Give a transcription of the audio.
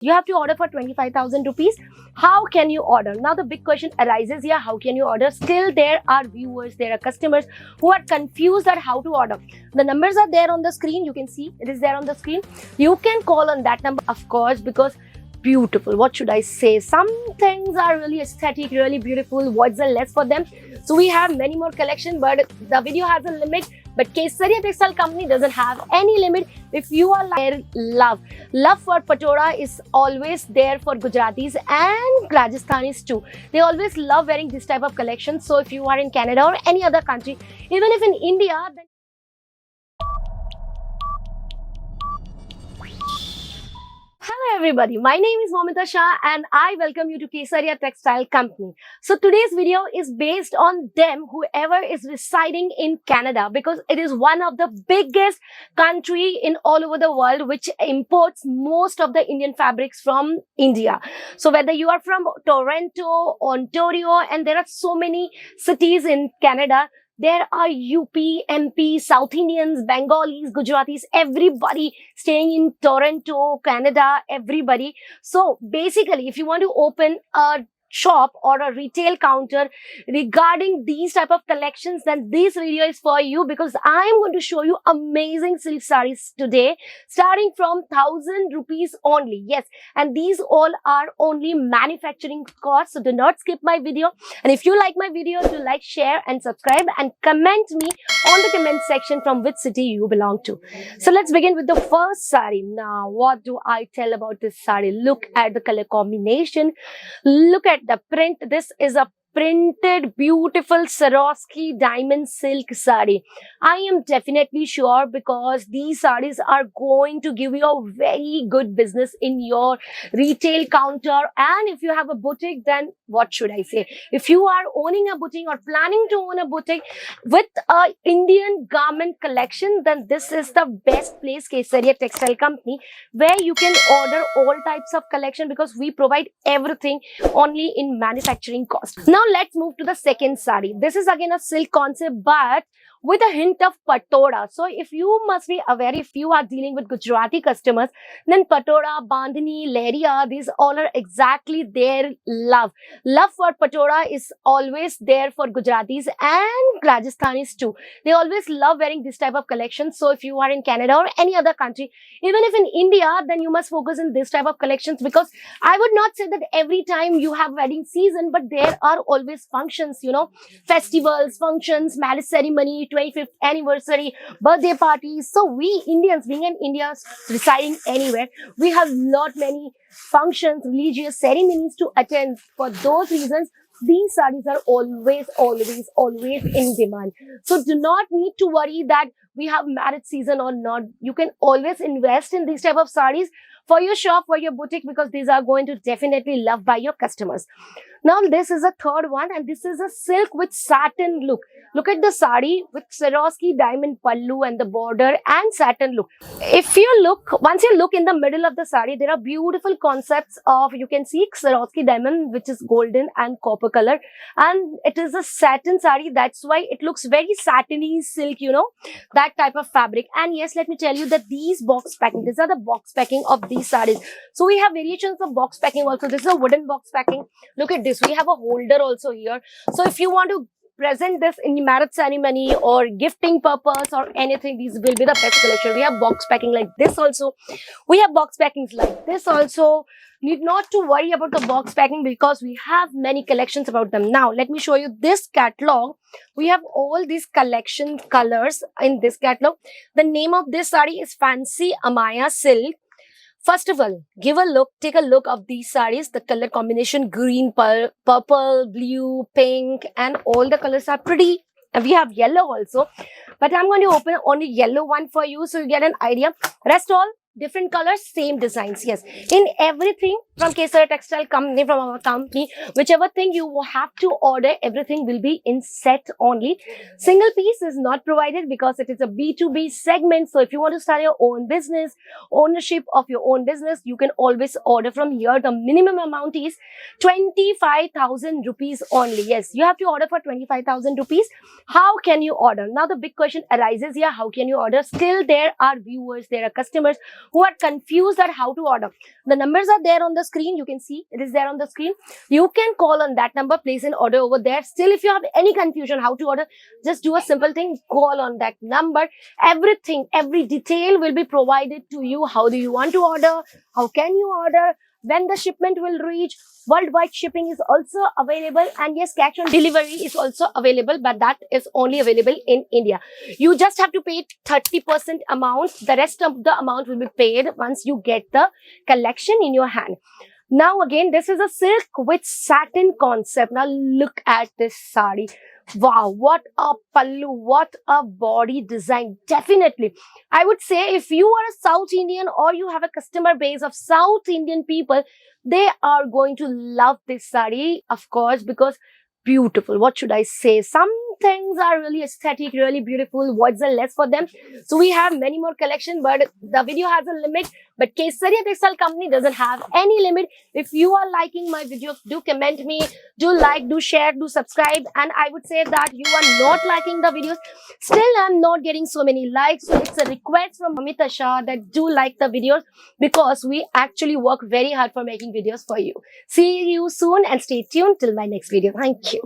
You have to order for 25,000 rupees. How can you order? Now the big question arises here, how can you order? Still there are viewers, there are customers who are confused at how to order. The numbers are there on the screen. You can see it is there on the screen. You can call on that number, of course, because beautiful, what should I say, some things are really aesthetic, really beautiful. What's the less for them? So we have many more collection, but the video has a limit. But Kesaria Textile Company doesn't have any limit. If you are like love for Patola is always there for Gujaratis and Rajasthanis too. They always love wearing this type of collection. So if you are in Canada or any other country, even if in India, then hello everybody, my name is Momita Shah and I welcome you to Kesaria Textile Company. So today's video is based on them, whoever is residing in Canada, because it is one of the biggest country in all over the world which imports most of the Indian fabrics from India. So whether you are from Toronto, Ontario, and there are so many cities in Canada, there are UP, MP, South Indians, Bengalis, Gujaratis, everybody staying in Toronto, Canada, everybody. So basically, if you want to open a shop or a retail counter regarding these type of collections, then this video is for you, because I am going to show you amazing silk sarees today, starting from 1,000 rupees only. Yes, and these all are only manufacturing costs. So do not skip my video. And if you like my video, do like, share and subscribe and comment me on the comment section from which city you belong to. So let's begin with the first saree. Now, what do I tell about this saree? Look at the color combination. Look at the print. This is a printed beautiful Swarovski diamond silk saree. I am definitely sure, because these sarees are going to give you a very good business in your retail counter. And if you have a boutique, then what should I say? If you are owning a boutique or planning to own a boutique with a Indian garment collection, then this is the best place, Kesaria Textile Company, where you can order all types of collection, because we provide everything only in manufacturing cost. Now let's move to the second saree. This is again a silk concept, but with a hint of patola. So if you must be aware, if you are dealing with Gujarati customers, then patola, bandhani, lehriya, these all are exactly their love. Love for patola is always there for Gujaratis and Rajasthanis too. They always love wearing this type of collection. So if you are in Canada or any other country, even if in India, then you must focus in this type of collections, because I would not say that every time you have wedding season, but there are always functions, you know, festivals, functions, marriage ceremony, 25th anniversary, birthday parties. So we Indians, being in India, residing anywhere, we have many functions, religious ceremonies to attend. For those reasons, these sarees are always in demand. So do not need to worry that we have marriage season or not. You can always invest in these type of sarees for your shop, for your boutique, because these are going to definitely loved by your customers. Now this is a third one, and this is a silk with satin look. Look at the saree with Swarovski diamond pallu and the border and satin look. If you look, once you look in the middle of the saree, there are beautiful concepts of, you can see Swarovski diamond, which is golden and copper color, and it is a satin saree. That's why it looks very satiny silk, you know, that type of fabric. And yes, let me tell you that these box packing, these are the box packing of these sarees. So we have variations of box packing also. This is a wooden box packing. Look at this. We have a holder also here. So if you want to present this in marriage ceremony or gifting purpose or anything, these will be the best collection. We have box packing like this also. We have box packings like this also. Need not to worry about the box packing, because we have many collections about them. Now let me show you this catalog. We have all these collection colors in this catalog. The name of this saree is Fancy Amaya Silk. First of all, take a look of these sarees. The color combination, green, purple, blue, pink, and all the colors are pretty. And we have yellow also, but I'm going to open only yellow one for you, so you get an idea. Rest all different colors, same designs. Yes, in everything from Kesaria Textile Company, from our company, whichever thing you have to order, everything will be in set only. Single piece is not provided, because it is a B2B segment. So if you want to start your own business, ownership of your own business, you can always order from here. The minimum amount is 25,000 rupees only. Yes, you have to order for 25,000 rupees. How can you order? Now the big question arises here, how can you order? Still there are viewers, there are customers who are confused at how to order. The numbers are there on the screen. You can see it is there on the screen. You can call on that number, place an order over there. Still, if you have any confusion how to order, just do a simple thing, call on that number. Everything, every detail will be provided to you. How do you want to order? How can you order? When the shipment will reach? Worldwide shipping is also available, and yes, cash on delivery is also available, but that is only available in India. You just have to pay 30% amount. The rest of the amount will be paid once you get the collection in your hand. Now again, this is a silk with satin concept. Now look at this sari. Wow, what a pallu, what a body design. Definitely, I would say if you are a South Indian or you have a customer base of South Indian people, they are going to love this sari, of course, because beautiful. What should I say? Some things are really aesthetic, really beautiful. Words are less for them. So we have many more collection, but the video has a limit. But Kesaria Textile Company doesn't have any limit. If you are liking my video, do comment me, do like, do share, do subscribe. And I would say that you are not liking the videos, still I'm not getting so many likes. So it's a request from Momita Shah that do like the videos, because we actually work very hard for making videos for you. See you soon and stay tuned till my next video. Thank you.